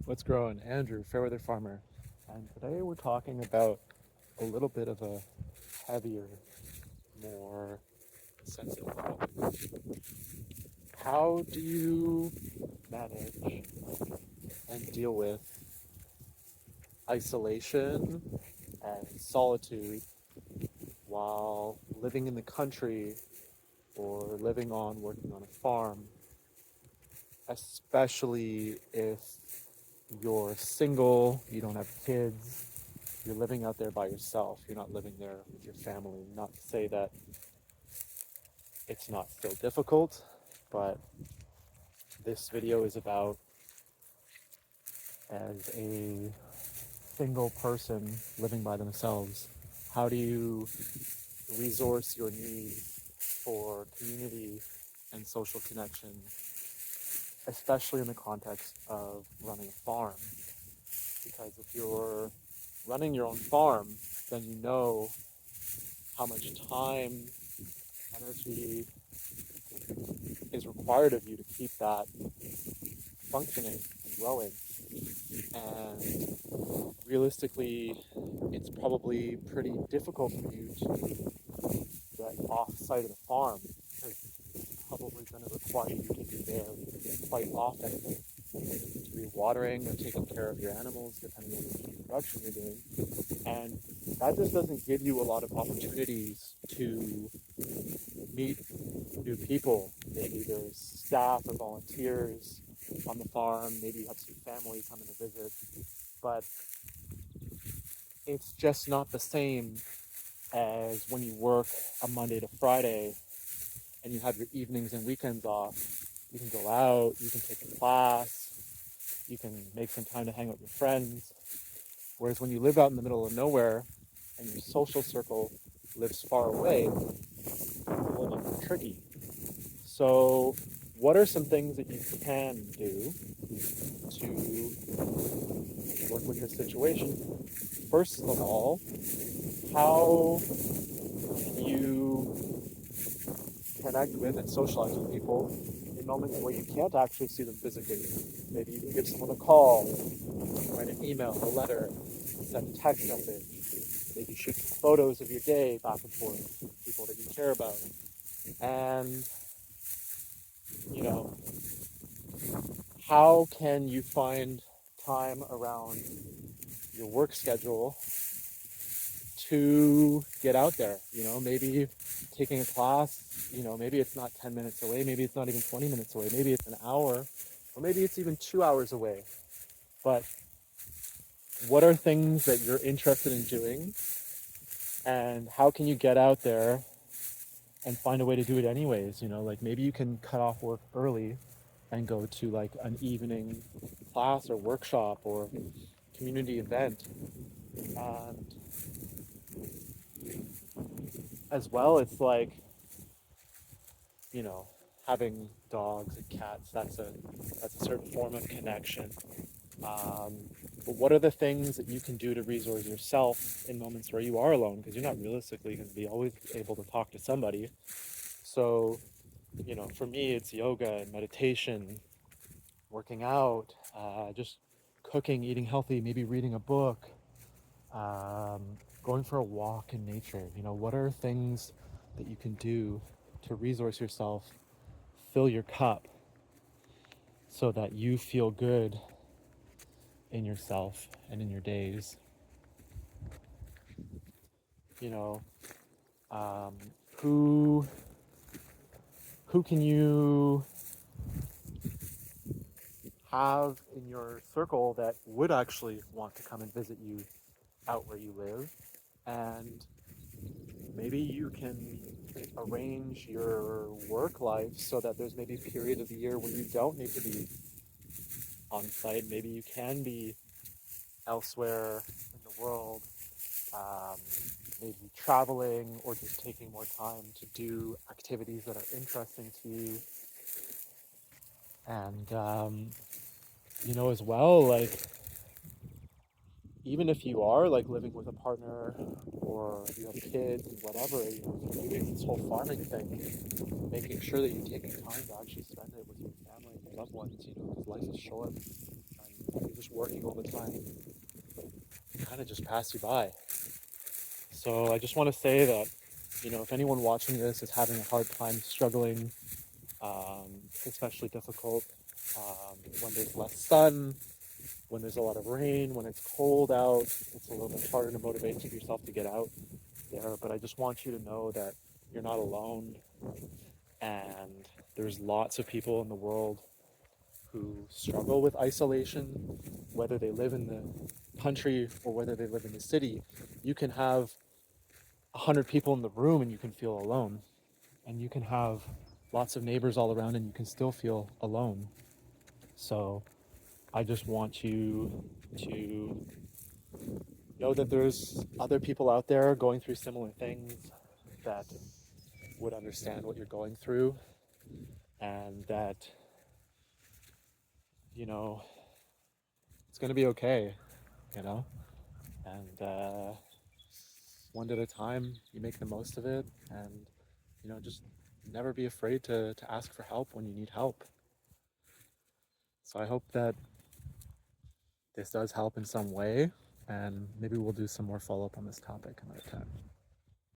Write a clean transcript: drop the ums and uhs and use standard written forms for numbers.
What's growing? Andrew, Fairweather Farmer. And today we're talking about a little bit of a heavier, more sensitive topic. How do you manage and deal with isolation and solitude while living in the country or working on a farm, especially if you're single, you don't have kids, you're living out there by yourself, you're not living there with your family. Not to say that it's not still difficult, but this video is about, as a single person living by themselves, how do you resource your need for community and social connection, especially in the context of running a farm? Because if you're running your own farm, then you know how much time, energy is required of you to keep that functioning and growing. And realistically, it's probably pretty difficult for you to get off site of the farm because it's probably going to require you to be there quite often to be watering or taking care of your animals, depending on the production you're doing. And that just doesn't give you a lot of opportunities to meet new people. Maybe there's staff or volunteers on the farm, maybe you have some family coming to visit, but it's just not the same as when you work a Monday to Friday and you have your evenings and weekends off. You can go out, you can take a class, you can make some time to hang out with your friends. Whereas when you live out in the middle of nowhere and your social circle lives far away, it's a whole lot more tricky. So what are some things that you can do to work with this situation? First of all, how can you connect with and socialize with people in moments where you can't actually see them physically? Maybe you can give someone a call, write an email, a letter, send a text message, maybe shoot photos of your day back and forth with people that you care about. And, how can you find time around your work schedule to get out there? Maybe taking a class, maybe it's not 10 minutes away, maybe it's not even 20 minutes away, maybe it's an hour, or maybe it's even 2 hours away. But what are things that you're interested in doing, and how can you get out there and find a way to do it anyways? Maybe you can cut off work early and go to like an evening class or workshop or community event. And as well, it's like, having dogs and cats, that's a certain form of connection. But what are the things that you can do to resource yourself in moments where you are alone? Because you're not realistically going to be always able to talk to somebody. So, for me, it's yoga and meditation, working out, just cooking, eating healthy, maybe reading a book, going for a walk in nature. What are things that you can do to resource yourself, fill your cup so that you feel good in yourself and in your days? You know, um, who can you have in your circle that would actually want to come and visit you out where you live? And maybe you can arrange your work life so that there's maybe a period of the year where you don't need to be on site. Maybe you can be elsewhere in the world, um, maybe traveling or just taking more time to do activities that are interesting to you. And, as well, like, even if you are like living with a partner or you have kids and whatever, if you're doing this whole farming thing, making sure that you're taking time to actually spend it with your family and your loved ones, because life is short. And when you're just working all the time, kind of just pass you by. So I just want to say that, if anyone watching this is having a hard time struggling, especially difficult when there's less sun, when there's a lot of rain, when it's cold out, it's a little bit harder to motivate yourself to get out there. But I just want you to know that you're not alone, and there's lots of people in the world who struggle with isolation, whether they live in the country or whether they live in the city. You can have 100 people in the room and you can feel alone, and you can have lots of neighbors all around and you can still feel alone. So I just want you to know that there's other people out there going through similar things that would understand what you're going through, and that, you know, it's going to be okay, you know? And one day at a time, you make the most of it, and, just never be afraid to ask for help when you need help. So I hope that this does help in some way, and maybe we'll do some more follow up on this topic another time.